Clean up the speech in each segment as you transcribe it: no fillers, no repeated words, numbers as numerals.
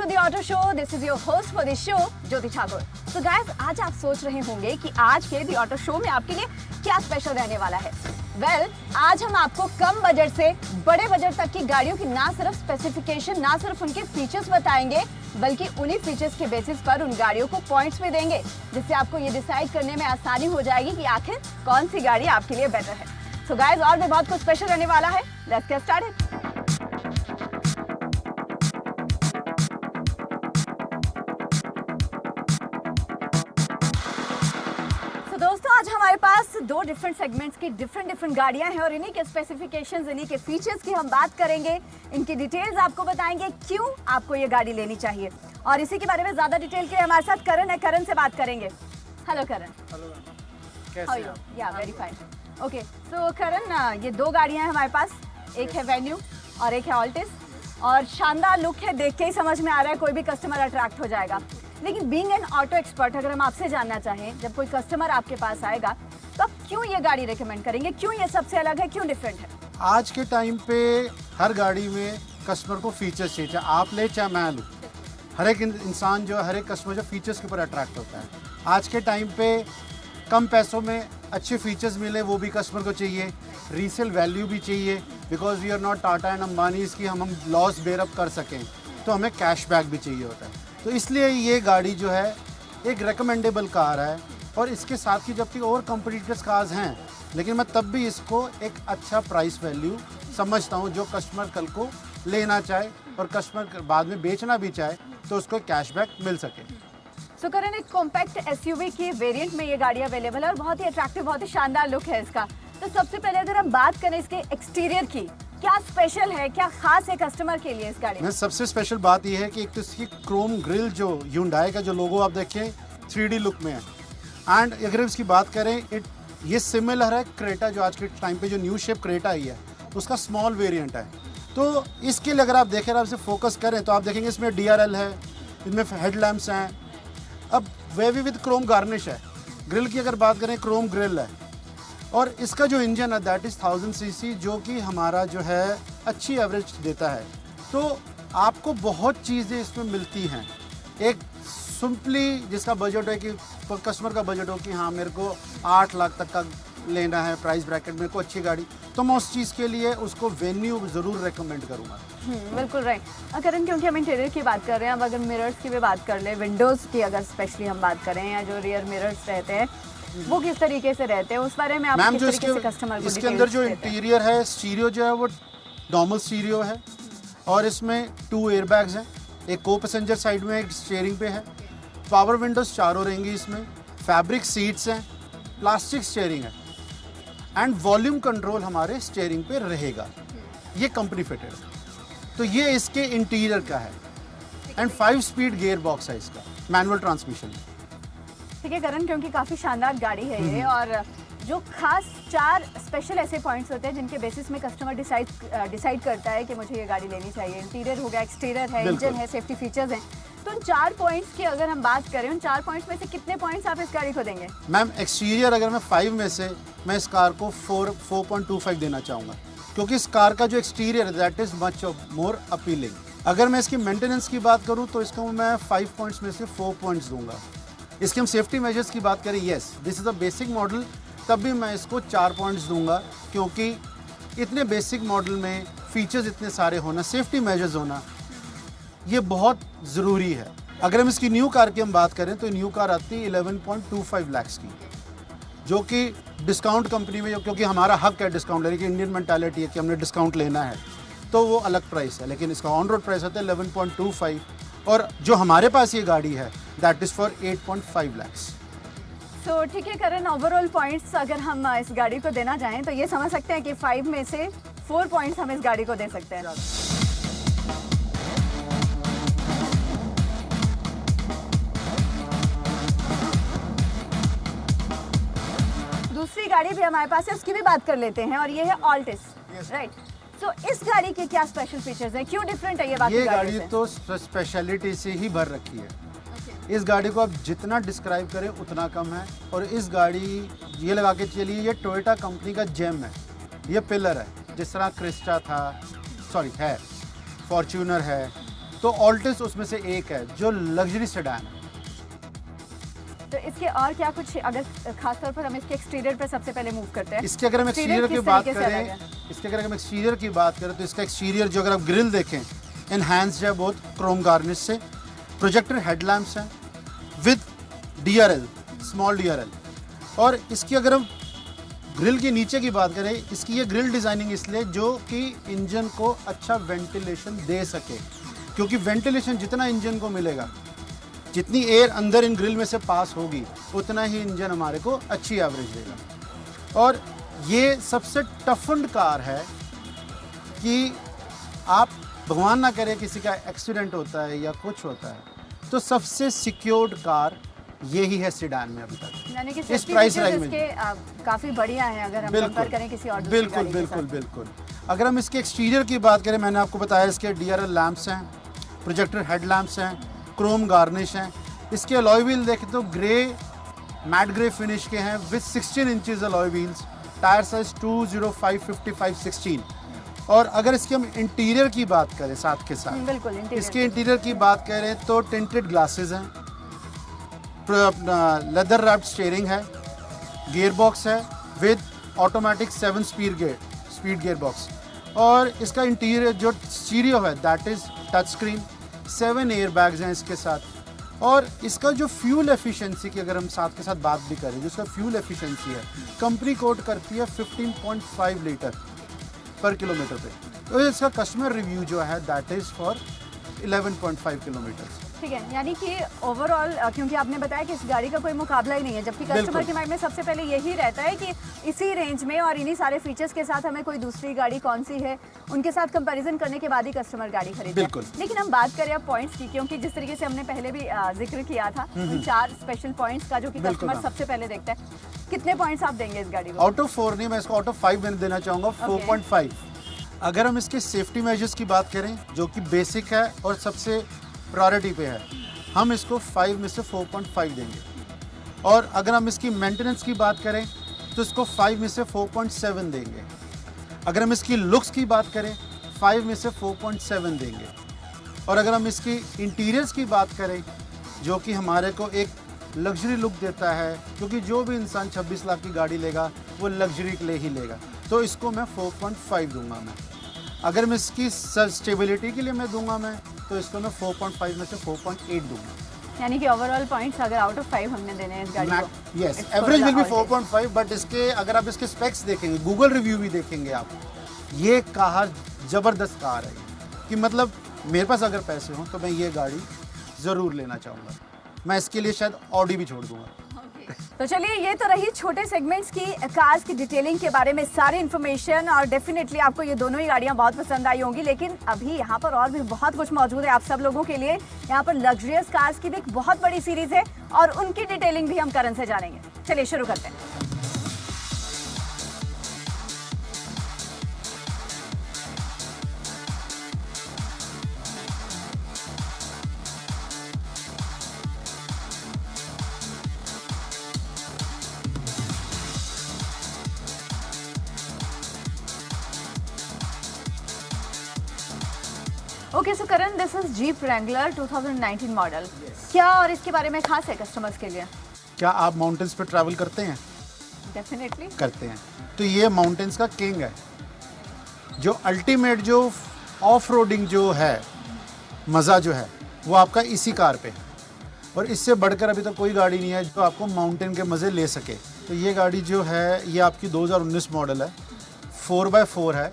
To the auto show. This is your host for the show, Jyoti Thakur. तो guys, आज आप सोच रहे होंगे कि आज के द ऑटो शो में आपके लिए क्या स्पेशल रहने वाला है। आज हम आपको कम बजट से बड़े बजट तक की गाड़ियों की ना सिर्फ स्पेसिफिकेशन, ना सिर्फ उनके फीचर्स बताएंगे, बल्कि उन्हीं फीचर्स के बेसिस पर उन गाड़ियों को पॉइंट्स भी देंगे, जिससे आपको ये डिसाइड करने में आसानी हो जाएगी कि आखिर कौन सी गाड़ी आपके लिए बेटर है। सो गाइस, और भी बहुत कुछ स्पेशल रहने वाला है। Let's get started. दोस्तों, आज हमारे पास दो डिफरेंट सेगमेंट्स की डिफरेंट गाड़ियां हैं और इन्हीं के स्पेसिफिकेशंस, इन्हीं के फीचर्स की हम बात करेंगे। इनकी डिटेल्स आपको बताएंगे क्यों आपको ये गाड़ी लेनी चाहिए। और इसी के बारे में ज्यादा डिटेल के लिए हमारे साथ करण है। करण से बात करेंगे। हेलो करण। हेलो, कैसे हैं? या वेरी फाइन। ओके, सो करण, ये दो गाड़ियां हैं हमारे पास, एक है वेन्यू और एक है ऑल्टिस। और शानदार लुक है, देख के ही समझ में आ रहा है कोई भी कस्टमर अट्रैक्ट हो जाएगा। लेकिन बीइंग एन ऑटो एक्सपर्ट, अगर हम आपसे जानना चाहें, जब कोई कस्टमर आपके पास आएगा तो आप क्यों ये गाड़ी रेकमेंड करेंगे, क्यों ये सबसे अलग है, क्यों डिफरेंट है? आज के टाइम पे हर गाड़ी में कस्टमर को फीचर्स चाहिए, चाहे आप ले चाहे मैं लूँ। हर एक इंसान जो हर एक कस्टमर जो फीचर्स के ऊपर अट्रैक्ट होता है। आज के टाइम पे कम पैसों में अच्छे फीचर्स मिले वो भी कस्टमर को चाहिए, रीसेल वैल्यू भी चाहिए, because we are not Tata and Ambani की हम लॉस बेयरअप कर सकें, तो हमें कैशबैक भी चाहिए होता है। तो इसलिए ये गाड़ी जो है एक रिकमेंडेबल कार है। और इसके साथ ही जबकि और कॉम्पिटिटर्स कार्स हैं, लेकिन मैं तब भी इसको एक अच्छा प्राइस वैल्यू समझता हूँ, जो कस्टमर कल को लेना चाहे और कस्टमर बाद में बेचना भी चाहे तो उसको कैशबैक मिल सके। सो करण, एक कॉम्पैक्ट एसयूवी की वेरिएंट में ये गाड़ी अवेलेबल है और बहुत ही अट्रैक्टिव, बहुत ही शानदार लुक है इसका। तो सबसे पहले अगर हम बात करें इसके एक्सटीरियर की, क्या स्पेशल है, क्या खास है कस्टमर के लिए इस गाड़ी में? सबसे स्पेशल बात यह है कि एक तो इसकी क्रोम ग्रिल, जो Hyundai का जो लोगो आप देखें 3D लुक में है। एंड अगर इसकी बात करें, ये सिमिलर है क्रेटा, जो आज के टाइम पे जो न्यू शेप क्रेटा आई है उसका स्मॉल वेरिएंट है। तो इसके लिए अगर आप देखें, आप इसे फोकस करें तो आप देखेंगे इसमें DRL है, इसमें हेडलैम्प्स हैं। अब वे भी विद क्रोम गार्निश है। ग्रिल की अगर बात करें, क्रोम ग्रिल है। और इसका जो इंजन है दैट इज़ 1000 सीसी, जो कि हमारा जो है अच्छी एवरेज देता है। तो आपको बहुत चीज़ें इसमें मिलती हैं। एक सिंपली जिसका बजट है कि कस्टमर का बजट हो कि हाँ मेरे को 8 लाख तक का लेना है प्राइस ब्रैकेट, मेरे को अच्छी गाड़ी, तो मैं उस चीज़ के लिए उसको वेन्यू ज़रूर रेकमेंड करूँगा। बिल्कुल राइट। करण, क्योंकि हम इंटीरियर की बात कर रहे हैं, अब अगर मिरर्स की भी बात कर ले, विंडोज़ की अगर स्पेशली हम बात करें, या जो रियर मिरर्स रहते हैं वो किस तरीके से रहते हैं, उस बारे में आप किस तरीके से कस्टमर को इसके अंदर जो इंटीरियर है, स्टीरियो जो है वो नॉर्मल स्टीरियो है और इसमें 2 एयरबैग्स हैं, एक को पैसेंजर साइड में, एक स्टीयरिंग पे है। पावर विंडोज चारों रहेंगी इसमें, फैब्रिक सीट्स हैं, प्लास्टिक स्टीयरिंग है एंड वॉल्यूम कंट्रोल हमारे स्टीयरिंग पे रहेगा। ये कंपनी फिटेड है। तो ये इसके इंटीरियर का है एंड 5 स्पीड गियर बॉक्स है इसका, मैनुअल ट्रांसमिशन। ठीक है करण, क्योंकि काफ़ी शानदार गाड़ी है ये, और जो खास 4 स्पेशल ऐसे पॉइंट्स होते हैं जिनके बेसिस में कस्टमर डिसाइड करता है कि मुझे ये गाड़ी लेनी चाहिए। इंटीरियर हो गया, एक्सटीरियर है, इंजन है, सेफ्टी फीचर्स हैं। तो उन 4 पॉइंट्स की अगर हम बात करें, उन 4 पॉइंट्स में से कितने पॉइंट्स आप इस गाड़ी को देंगे? मैम, एक्सटीरियर अगर मैं 5 में से मैं इस कार को 4.25 देना चाहूँगा, क्योंकि इस कार का जो एक्सटीरियर है that is much more appealing. अगर मैं इसकी मेंटेनेंस की बात करूँ तो इसको मैं 5 पॉइंट्स में से 4 पॉइंट्स दूंगा। इसके हम सेफ्टी मेजर्स की बात करें, yes this is a basic model, तब भी मैं इसको 4 पॉइंट्स दूंगा, क्योंकि इतने बेसिक मॉडल में फीचर्स इतने सारे होना, सेफ्टी मेजर्स होना, ये बहुत ज़रूरी है। अगर हम इसकी न्यू कार की हम बात करें तो न्यू कार आती है 11.25 लाख की, जो कि डिस्काउंट कंपनी में, क्योंकि हमारा हक है डिस्काउंट लेने की, इंडियन मेंटालिटी है कि हमने डिस्काउंट लेना है, तो वो अलग प्राइस है। लेकिन इसका ऑन रोड प्राइस होता है 11.25, और जो हमारे पास ये गाड़ी है दैट इज़ फॉर 8.5 लाख। तो ठीक है करण, ओवरऑल पॉइंट्स अगर हम इस गाड़ी को देना चाहें तो ये समझ सकते हैं कि 5 में से 4 पॉइंट्स हम इस गाड़ी को दे सकते हैं। दूसरी गाड़ी भी हमारे पास है, उसकी भी बात कर लेते हैं, और ये है ऑल्टिस, राइट? तो इस गाड़ी के क्या स्पेशल फीचर्स हैं, क्यों डिफरेंट है ये बाकी ये गाड़ी तो स्पेशलिटी से ही भर रखी है। इस गाड़ी को आप जितना डिस्क्राइब करें उतना कम है। और इस गाड़ी ये लगा के चलिए, ये टोयोटा कंपनी का जेम है, ये पिलर है। जिस तरह क्रिस्टा था, है, फॉर्च्यूनर है, तो ऑल्टिस उसमें से एक है जो लग्जरी सेडान है। तो इसके और क्या कुछ, अगर खासतौर पर हम इसके एक्सटीरियर पर सबसे पहले मूव करते हैं, इसके अगर हम एक्सटीरियर की बात करें, तो इसका एक्सटीरियर जो अगर आप ग्रिल देखें एनहांस्ड है बहुत क्रोम गार्निश से, प्रोजेक्टर हेडलैम्प्स हैं विद DRL, स्मॉल DRL। और इसकी अगर हम ग्रिल के नीचे की बात करें, इसकी ये ग्रिल डिज़ाइनिंग इसलिए जो कि इंजन को अच्छा वेंटिलेशन दे सके, क्योंकि वेंटिलेशन जितना इंजन को मिलेगा, जितनी एयर अंदर इन ग्रिल में से पास होगी, उतना ही इंजन हमारे को अच्छी एवरेज देगा। और ये सबसे टफन्ड कार है कि आप भगवान ना करे किसी का एक्सीडेंट होता है या कुछ होता है, तो सबसे सिक्योर्ड कार यही है सेडान में अभी तक, यानी कि इस प्राइस रेंज में काफ़ी बढ़िया है अगर हम कंपेयर करें किसी और दूसरी बिल्कुल गाड़ी के बिल्कुल साथ। बिल्कुल। अगर हम इसके एक्सटीरियर की बात करें, मैंने आपको बताया इसके DRL लैंप्स हैं, प्रोजेक्टर हेडलैम्प्स हैं, क्रोम गार्निश हैं। इसके अलॉय व्हील देखें तो ग्रे, मैट ग्रे फिनिश के हैं with 16 inches alloy wheels, tyre size 205/55/16। और अगर इसके हम इंटीरियर की बात करें साथ के साथ, बिल्कुल इसके इंटीरियर की बात करें तो टिंटेड ग्लासेस हैं, लेदर रैप्ड स्टीयरिंग है, गियर बॉक्स है with automatic 7 speed gear box. और इसका इंटीरियर जो स्टीरियो है that is touch screen, 7 air bags हैं इसके साथ। और इसका जो फ्यूल एफिशिएंसी की अगर हम साथ के साथ बात भी करें, जो इसका फ्यूल एफिशिएंसी है, कंपनी कोट करती है 15.5 लीटर पर किलोमीटर पे, तो इसका कस्टमर रिव्यू जो है दैट इज़ फॉर 11.5 किलोमीटर। ठीक है, यानी कि ओवरऑल, क्योंकि आपने बताया कि इस गाड़ी का कोई मुकाबला ही नहीं है, जबकि कस्टमर के माइंड में सबसे पहले यही रहता है कि इसी रेंज में और इन्हीं सारे फीचर्स के साथ हमें कोई दूसरी गाड़ी कौन सी है, उनके साथ कंपैरिजन करने के बाद ही कस्टमर गाड़ी खरीदे। लेकिन हम बात करें अब पॉइंट्स की, क्योंकि जिस तरीके से हमने पहले भी जिक्र किया था उन 4 स्पेशल पॉइंट्स का जो कि कस्टमर सबसे पहले देखता है, कितने पॉइंट्स आप देंगे इस गाड़ी को? आउट ऑफ 4 नहीं, मैं इसको आउट ऑफ 5 में देना चाहूँगा, 4.5। अगर हम इसके सेफ्टी मेजर्स की बात करें जो कि बेसिक है और सबसे प्रायोरिटी पे है, हम इसको 5 में से 4.5 देंगे। और अगर हम इसकी मेंटेनेंस की बात करें तो इसको 5 में से 4.7 देंगे। अगर हम इसकी लुक्स की बात करें 5 में से 4.7 देंगे। और अगर हम इसकी इंटीरियर्स की बात करें जो कि हमारे को एक लग्जरी लुक देता है, क्योंकि जो भी इंसान 26 लाख की गाड़ी लेगा वो लग्जरी के लिए ही लेगा, तो इसको मैं 4.5 दूंगा मैं। अगर मैं इसकी स्टेबिलिटी के लिए मैं दूंगा मैं, तो इसको मैं 4.5 में से 4.8 दूंगा। यानी कि ओवरऑल पॉइंट्स अगर आउट ऑफ 5 हमने देने हैं इस गाड़ी को, yes, average will be 4.5। But इसके अगर आप इसके स्पेक्स देखेंगे, गूगल रिव्यू भी देखेंगे आप, ये कार जबरदस्त कार है कि मतलब मेरे पास अगर पैसे हों तो मैं ये गाड़ी ज़रूर लेना चाहूँगा। मैं इसके लिए शायद ऑडी भी छोड़ दूंगा। तो चलिए, ये तो रही छोटे सेगमेंट्स की कार्स की डिटेलिंग के बारे में सारी इन्फॉर्मेशन, और डेफिनेटली आपको ये दोनों ही गाड़ियां बहुत पसंद आई होंगी। लेकिन अभी यहाँ पर और भी बहुत कुछ मौजूद है आप सब लोगों के लिए। यहाँ पर लग्जरियस कार्स की भी एक बहुत बड़ी सीरीज है और उनकी डिटेलिंग भी हम करण से जानेंगे। चलिए शुरू करते हैं। Okay, so Karan, this is jeep Wrangler 2019 model. क्या और इसके बारे में खास है कस्टमर्स के लिए? क्या आप माउंटेन्स पे ट्रैवल करते हैं? डेफिनेटली करते हैं। तो ये माउंटेन्स का किंग है। जो अल्टीमेट जो ऑफ रोडिंग जो है मज़ा जो है वो आपका इसी कार पे है, और इससे बढ़कर अभी तक कोई गाड़ी नहीं है जो आपको माउंटेन के मज़े ले सके। तो ये गाड़ी जो है ये आपकी 2019 मॉडल है, 4x4 है।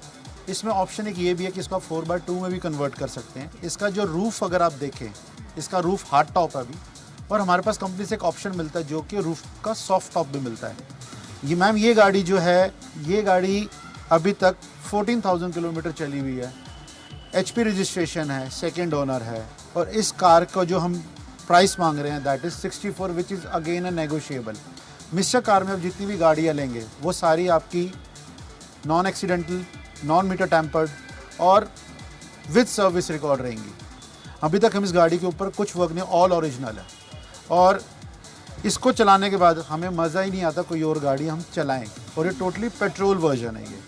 इसमें ऑप्शन एक ये भी है कि इसको आप 4x2 में भी कन्वर्ट कर सकते हैं। इसका जो रूफ़ अगर आप देखें, इसका रूफ़ हार्ड टॉप है अभी, और हमारे पास कंपनी से एक ऑप्शन मिलता है जो कि रूफ़ का सॉफ्ट टॉप भी मिलता है। ये मैम ये गाड़ी जो है, ये गाड़ी अभी तक 14,000 किलोमीटर चली हुई है, HP रजिस्ट्रेशन है, सेकेंड ओनर है। और इस कार का जो हम प्राइस मांग रहे हैं that is 64, which is again a negotiable. Mister car में आप जितनी भी गाड़ियाँ लेंगे वो सारी आपकी non accidental, non meter tampered और विद सर्विस रिकॉर्ड रहेंगी। अभी तक हम इस गाड़ी के ऊपर कुछ वर्क नहीं, ऑल ओरिजिनल है। और इसको चलाने के बाद हमें मज़ा ही नहीं आता कोई और गाड़ी हम चलाएं, और ये टोटली पेट्रोल वर्जन है ये।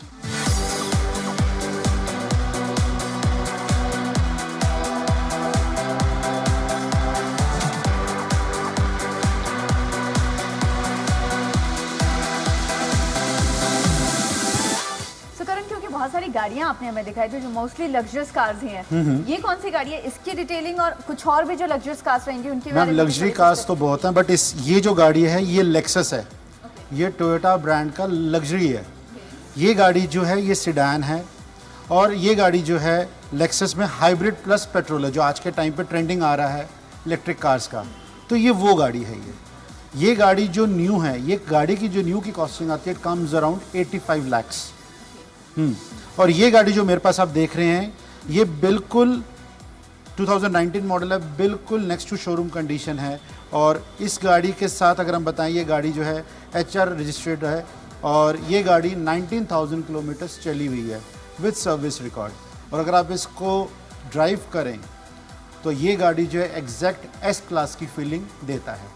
गाड़ियां आपने हमें दिखाई थी जो मोस्टली लग्जरियस कार्स ही हैं, ये कौन सी गाड़ी है? इसकी डिटेलिंग और कुछ और भी जो लग्जरियस कार्स रहेंगी उनके बारे में? लग्जरी कार्स तो बहुत हैं, बट ये जो गाड़ी है ये लेक्सस है। ये टोयोटा ब्रांड का लग्जरी है। ये गाड़ी जो है ये सिडान है, और ये गाड़ी जो है लेक्सस में हाइब्रिड प्लस पेट्रोल है, जो आज के टाइम पे ट्रेंडिंग आ रहा है इलेक्ट्रिक कार्स का। तो ये वो गाड़ी है। ये गाड़ी जो न्यू है, ये गाड़ी की जो न्यू की कॉस्टिंग आती है कम्स अराउंड 85 lakhs। और ये गाड़ी जो मेरे पास आप देख रहे हैं ये बिल्कुल 2019 मॉडल है, बिल्कुल नेक्स्ट टू शोरूम कंडीशन है। और इस गाड़ी के साथ अगर हम बताएं, ये गाड़ी जो है HR रजिस्टर्ड है, और ये गाड़ी 19,000 किलोमीटर्स चली हुई है विद सर्विस रिकॉर्ड। और अगर आप इसको ड्राइव करें तो ये गाड़ी जो है एग्जैक्ट S क्लास की फीलिंग देता है।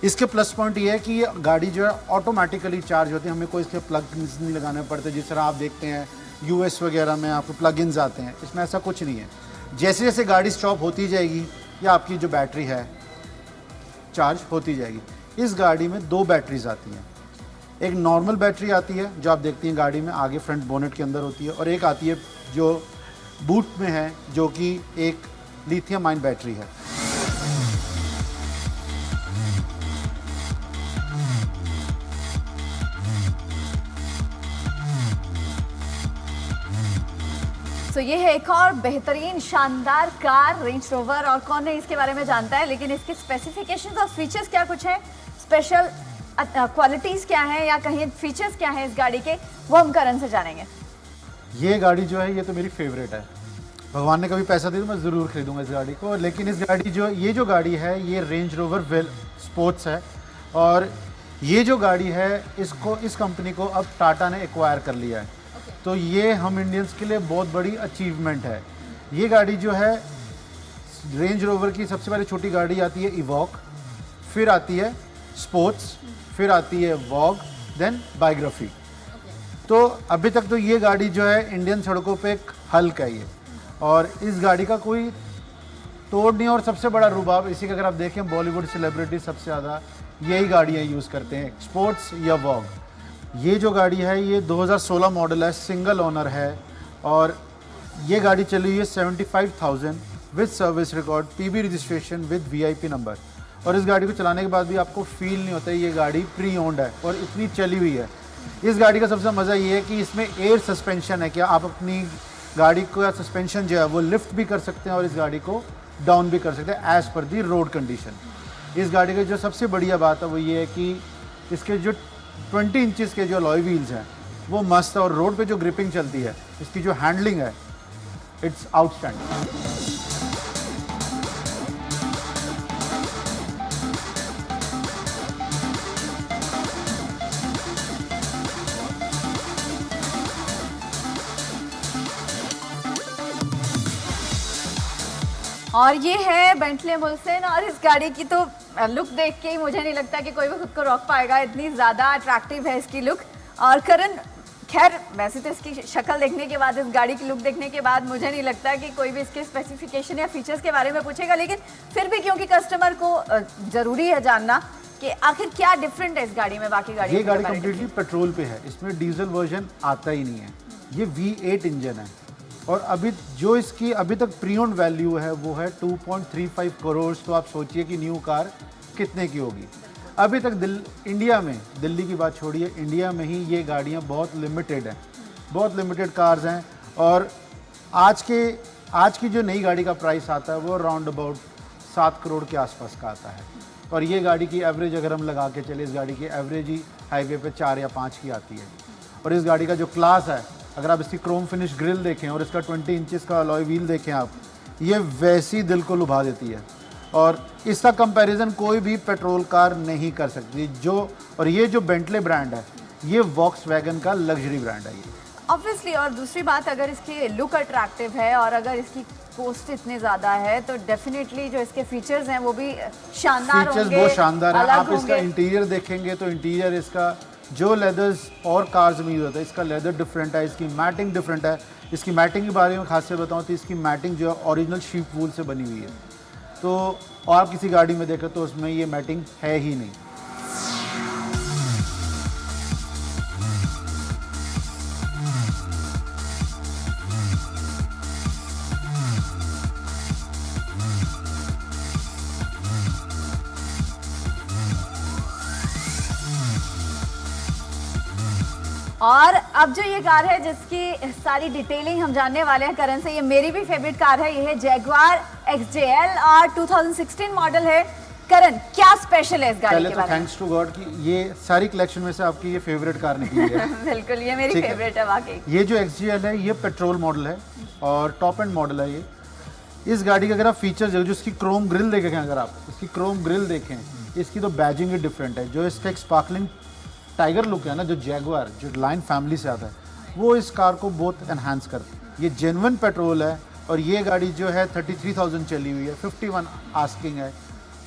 इसके प्लस पॉइंट ये है कि ये गाड़ी जो है ऑटोमेटिकली चार्ज होती है, हमें कोई इसके प्लग नहीं लगाने पड़ते। जिस तरह आप देखते हैं US वगैरह में आपको प्लग इन्स आते हैं, इसमें ऐसा कुछ नहीं है। जैसे जैसे गाड़ी स्टॉप होती जाएगी या आपकी जो बैटरी है चार्ज होती जाएगी। इस गाड़ी में 2 बैटरीज आती हैं। एक नॉर्मल बैटरी आती है जो आप देखती हैं गाड़ी में आगे फ्रंट बोनेट के अंदर होती है, और एक आती है जो बूट में है जो कि एक लिथियम आयन बैटरी है। तो ये है एक और बेहतरीन शानदार कार रेंज रोवर, और कौन नहीं इसके बारे में जानता है। लेकिन इसके स्पेसिफिकेशंस और फीचर्स क्या कुछ है, स्पेशल क्वालिटीज़ क्या है, या कहीं फीचर्स क्या है इस गाड़ी के, वो हम करण से जानेंगे। ये गाड़ी जो है ये तो मेरी फेवरेट है। भगवान ने कभी पैसा दिया तो मैं ज़रूर खरीदूंगा इस गाड़ी को। लेकिन इस गाड़ी ये जो गाड़ी है ये रेंज रोवर वेल स्पोर्ट्स है, और ये जो गाड़ी है इसको इस कंपनी को अब टाटा ने एक्वायर कर लिया है। तो ये हम इंडियंस के लिए बहुत बड़ी अचीवमेंट है। ये गाड़ी जो है रेंज रोवर की सबसे पहले छोटी गाड़ी आती है इवॉक, फिर आती है स्पोर्ट्स, फिर आती है वॉग, देन बायोग्राफी। तो अभी तक तो ये गाड़ी जो है इंडियन सड़कों पे एक हल्क है ये, और इस गाड़ी का कोई तोड़ नहीं है। और सबसे बड़ा रुबाब इसी का अगर आप देखें, बॉलीवुड सेलिब्रिटी सबसे ज़्यादा यही गाड़ियाँ यूज़ करते हैं, स्पोर्ट्स या वॉग। ये जो गाड़ी है ये 2016 मॉडल है, सिंगल ओनर है, और ये गाड़ी चली हुई है 75,000 with service record, PB registration with VIP number. और इस गाड़ी को चलाने के बाद भी आपको फील नहीं होता है ये गाड़ी प्री ओन्ड है, और इतनी चली हुई है। इस गाड़ी का सबसे मज़ा ये है कि इसमें एयर सस्पेंशन है, कि आप अपनी गाड़ी को या सस्पेंशन जो है वो लिफ्ट भी कर सकते हैं और इस गाड़ी को डाउन भी कर सकते हैं एज़ पर दी रोड कंडीशन। इस गाड़ी की जो सबसे बढ़िया बात है वो ये है कि इसके जो 20 इंचज़ के जो अलॉय व्हील्स हैं वो मस्त है, और रोड पे जो ग्रिपिंग चलती है, इसकी जो हैंडलिंग है, इट्स आउटस्टैंडिंग। और ये है बेंटले मुल्सन, और इस गाड़ी की तो लुक देख के ही मुझे नहीं लगता कि कोई भी खुद को रोक पाएगा, इतनी ज़्यादा अट्रैक्टिव है इसकी लुक। और करण, खैर वैसे तो इसकी शक्ल देखने के बाद, इस गाड़ी की लुक देखने के बाद मुझे नहीं लगता कि कोई भी इसके स्पेसिफिकेशन या फीचर्स के बारे में पूछेगा, लेकिन फिर भी क्योंकि कस्टमर को ज़रूरी है जानना कि आखिर क्या डिफरेंट है इस गाड़ी में बाकी गाड़ी। ये गाड़ी कम्प्लीटली पेट्रोल पे है, इसमें डीजल वर्जन आता ही नहीं है। ये V8 इंजन है, और अभी जो इसकी अभी तक प्री ओन्ड वैल्यू है वो है 2.35 करोड़। तो आप सोचिए कि न्यू कार कितने की होगी। अभी तक इंडिया में, दिल्ली की बात छोड़िए, इंडिया में ही ये गाड़ियाँ बहुत लिमिटेड हैं, बहुत लिमिटेड कार्स हैं। और आज की जो नई गाड़ी का प्राइस आता है वो राउंड अबाउट 7 करोड़ के आसपास का आता है। और ये गाड़ी की एवरेज अगर हम लगा के चले, इस गाड़ी की एवरेज ही हाईवे पे 4 या 5 की आती है। और इस गाड़ी का जो क्लास है, अगर आप इसकी क्रोम फिनिश ग्रिल देखें और इसका 20 इंचेस का अलॉय व्हील देखें आप, ये वैसी दिल को लुभा देती है। और इसका कंपैरिजन कोई भी पेट्रोल कार नहीं कर सकती। और ये जो बेंटले ब्रांड है ये वॉक्सवैगन का लग्जरी ब्रांड है ये, ऑब्वियसली। और दूसरी बात, अगर इसकी लुक अट्रैक्टिव है और अगर इसकी कॉस्ट इतनी ज़्यादा है तो डेफिनेटली जो इसके फीचर्स हैं वो भी शानदार होंगे। फीचर्स बहुत शानदार है। आप इसका इंटीरियर देखेंगे तो इंटीरियर इसका जो लेदर्स और कार्स में यूज़ होता है, इसका लेदर डिफरेंट है, इसकी मैटिंग डिफरेंट है। इसकी मैटिंग के बारे में खास से बताऊँ तो इसकी मैटिंग जो है ओरिजिनल शीप वूल से बनी हुई है। तो और आप किसी गाड़ी में देखें तो उसमें ये मैटिंग है ही नहीं। और अब जो ये कार है जिसकी सारी डिटेलिंग हम जानने वाले हैं करण से, ये मेरी भी फेवरेट कार है, ये है जैगवार XJL और 2016 मॉडल है। करण, क्या स्पेशल है इस गाड़ी के बारे में? थैंक्स टू गॉड कि ये सारी कलेक्शन में से आपकी ये फेवरेट कार निकली है। बिल्कुल, ये मेरी फेवरेट है वाकई। ये जो XJL है ये पेट्रोल मॉडल है और टॉप एंड मॉडल है ये। इस गाड़ी के अगर आप फीचर जो इसकी क्रोम ग्रिल देखें, अगर आप इसकी क्रोम ग्रिल देखें, इसकी तो बैजिंग ही डिफरेंट है। जो इसका एक स्पार्कलिंग टाइगर लुक है ना, जो जैगवार जो लाइन फैमिली से आता है, वो इस कार को बहुत एनहांस करती है। ये जेन्युइन पेट्रोल है और ये गाड़ी जो है 33,000 चली हुई है, 51 आस्किंग है,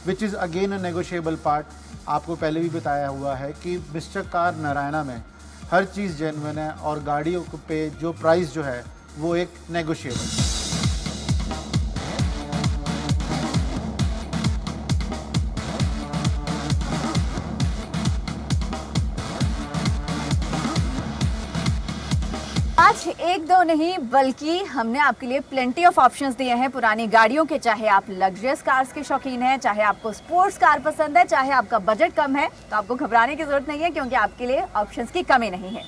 विच is again a negotiable part. आपको पहले भी बताया हुआ है कि मिस्टर कार नारायणा में हर चीज़ जेन्युइन है और गाड़ियों पे जो प्राइस जो है वो एक नेगोशिएबल। आज एक दो नहीं बल्कि हमने आपके लिए प्लेंटी ऑफ ऑप्शंस दिए हैं पुरानी गाड़ियों के। चाहे आप लग्जरियस कार्स के शौकीन हैं, चाहे आपको स्पोर्ट्स कार पसंद है, चाहे आपका बजट कम है, तो आपको घबराने की जरूरत नहीं है क्योंकि आपके लिए ऑप्शंस की कमी नहीं है।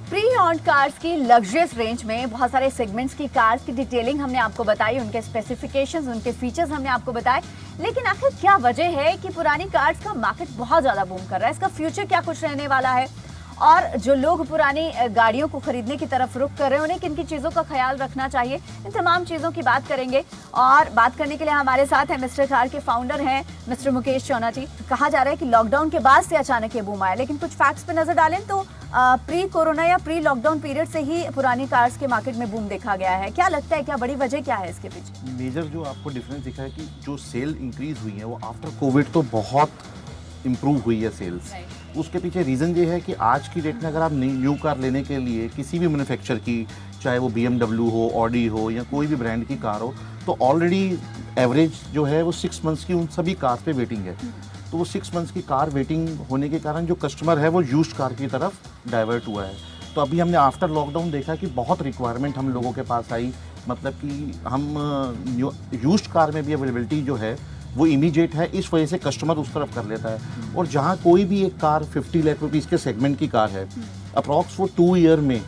प्री ऑन्ड कार्स की लग्जरियस रेंज में बहुत सारे सेगमेंट्स की कार्स की डिटेलिंग हमने आपको बताई, उनके स्पेसिफिकेशंस, उनके फीचर्स हमने आपको बताए। लेकिन आखिर क्या वजह है कि पुरानी कार्स का मार्केट बहुत ज़्यादा बूम कर रहा है? इसका फ्यूचर क्या कुछ रहने वाला है? और जो लोग पुरानी गाड़ियों को खरीदने की तरफ रुख कर रहे हैं, उन्हें किन किन चीज़ों का ख्याल रखना चाहिए, इन तमाम चीज़ों की बात करेंगे। और बात करने के लिए हमारे साथ है मिस्टर कार के फाउंडर हैं मिस्टर मुकेश चौना जी। कहा जा रहा है कि लॉकडाउन के बाद से अचानक ये बूम आया, लेकिन कुछ फैक्ट्स पे नजर डालें तो प्री कोरोना या प्री लॉकडाउन पीरियड से ही पुरानी कार्स के मार्केट में बूम देखा गया है। क्या लगता है, क्या बड़ी वजह क्या है इसके पीछे? मेजर जो आपको डिफरेंस दिखा है कि जो सेल इंक्रीज हुई है वो आफ्टर कोविड तो बहुत इम्प्रूव हुई है सेल्स। उसके पीछे रीज़न ये है कि आज की डेट में अगर आप न्यू कार लेने के लिए किसी भी मैन्युफैक्चर की, चाहे वो BMW हो, ऑडी हो या कोई भी ब्रांड की कार हो, तो ऑलरेडी एवरेज जो है वो 6 मंथ्स की उन सभी कार पे वेटिंग है। तो वो 6 मंथ्स की कार वेटिंग होने के कारण जो कस्टमर है वो यूज्ड कार की तरफ डाइवर्ट हुआ है। तो अभी हमने आफ्टर लॉकडाउन देखा कि बहुत रिक्वायरमेंट हम लोगों के पास आई, मतलब कि हम यूज्ड कार में भी अवेलेबिलिटी जो है वो इमीडिएट है, इस वजह से कस्टमर उस तरफ कर लेता है। और जहाँ कोई भी एक कार 50 लाख रुपीज़ के सेगमेंट की कार है, अप्रॉक्स वो 2 ईयर में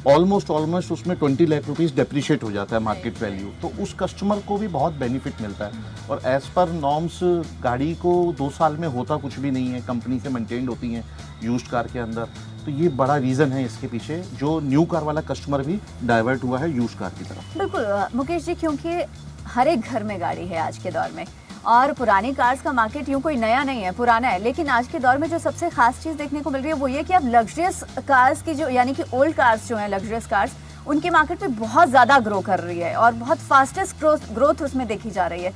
ऑलमोस्ट उसमें 20 लाख रुपीज़ डेप्रिशिएट हो जाता है मार्केट वैल्यू। तो उस कस्टमर को भी बहुत बेनिफिट मिलता है। और एज़ पर नॉर्म्स गाड़ी को 2 साल में होता कुछ भी नहीं है, कंपनी से मेंटेन्ड होती हैं यूज्ड कार के अंदर। तो ये बड़ा रीज़न है इसके पीछे, जो न्यू कार वाला कस्टमर भी डाइवर्ट हुआ है यूज्ड कार की तरफ। बिल्कुल मुकेश जी, क्योंकि हर एक घर में गाड़ी है आज के दौर में, और पुरानी कार्स का मार्केट यूँ कोई नया नहीं है, पुराना है। लेकिन आज के दौर में जो सबसे खास चीज़ देखने को मिल रही है वो ये कि अब लग्जरियस कार्स की जो, यानी कि ओल्ड कार्स जो हैं लग्जरियस कार्स, उनके मार्केट में बहुत ज़्यादा ग्रो कर रही है और बहुत फास्टेस्ट ग्रोथ उसमें देखी जा रही है।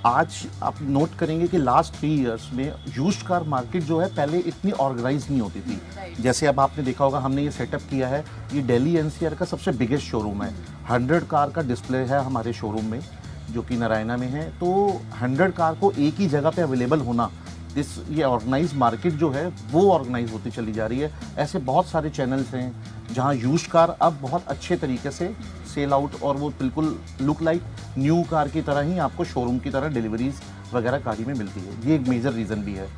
आज आप नोट करेंगे कि लास्ट 3 इयर्स में यूज्ड कार मार्केट जो है पहले इतनी ऑर्गेनाइज नहीं होती थी। जैसे अब आपने देखा होगा, हमने ये सेटअप किया है, ये दिल्ली NCR का सबसे बिगेस्ट शोरूम है। 100 कार का डिस्प्ले है हमारे शोरूम में, जो कि नारायणा में है। तो 100 कार को एक ही जगह पे अवेलेबल होना, ये ऑर्गेनाइज मार्केट जो है वो ऑर्गेनाइज होती चली जा रही है। ऐसे बहुत सारे चैनल्स हैं जहां यूज्ड कार अब बहुत अच्छे तरीके से सेल आउट, और वो बिल्कुल लुक लाइक न्यू कार की तरह ही आपको शोरूम की तरह डिलीवरीज वगैरह गाड़ी में मिलती है। ये एक मेजर रीज़न भी है।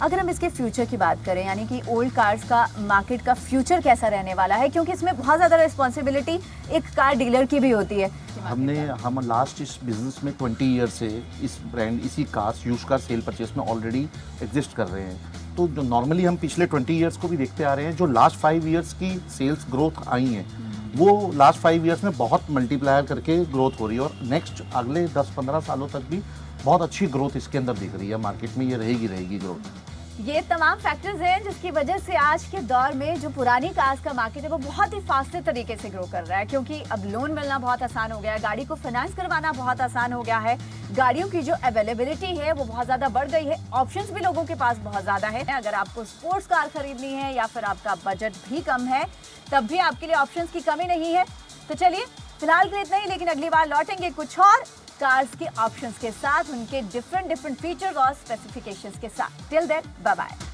अगर हम इसके फ्यूचर की बात करें, यानी कि ओल्ड कार्स का मार्केट का फ्यूचर कैसा रहने वाला है, क्योंकि इसमें बहुत ज़्यादा रिस्पॉन्सिबिलिटी एक कार डीलर की भी होती है। हम लास्ट इस बिजनेस में 20 ईयर से इस ब्रांड, इसी cars, used car sale purchase में ऑलरेडी एग्जिस्ट कर रहे हैं। तो जो नॉर्मली हम पिछले 20 ईयर्स को भी देखते आ रहे हैं, जो लास्ट 5 ईयर्स की सेल्स ग्रोथ आई हैं वो लास्ट 5 ईयर्स में बहुत मल्टीप्लायर करके ग्रोथ हो रही है। और नेक्स्ट अगले 10-15 सालों तक भी बहुत अच्छी ग्रोथ इसके अंदर दिख रही है। मार्केट में ये रहेगी ग्रोथ। ये तमाम फैक्टर्स हैं जिसकी वजह से आज के दौर में जो पुरानी कार्स का मार्केट है वो बहुत ही फास्ट तरीके से ग्रो कर रहा है, क्योंकि अब लोन मिलना बहुत आसान हो गया है, गाड़ी को फाइनेंस करवाना बहुत आसान हो गया है, गाड़ियों की जो अवेलेबिलिटी है वो बहुत ज़्यादा बढ़ गई है, ऑप्शंस भी लोगों के पास बहुत ज़्यादा है। अगर आपको स्पोर्ट्स कार खरीदनी है या फिर आपका बजट भी कम है, तब भी आपके लिए ऑप्शंस की कमी नहीं है। तो चलिए फिलहाल के इतना ही, लेकिन अगली बार लौटेंगे कुछ और कार्स के ऑप्शंस के साथ, उनके डिफरेंट फीचर्स और स्पेसिफिकेशंस के साथ। Till then bye bye.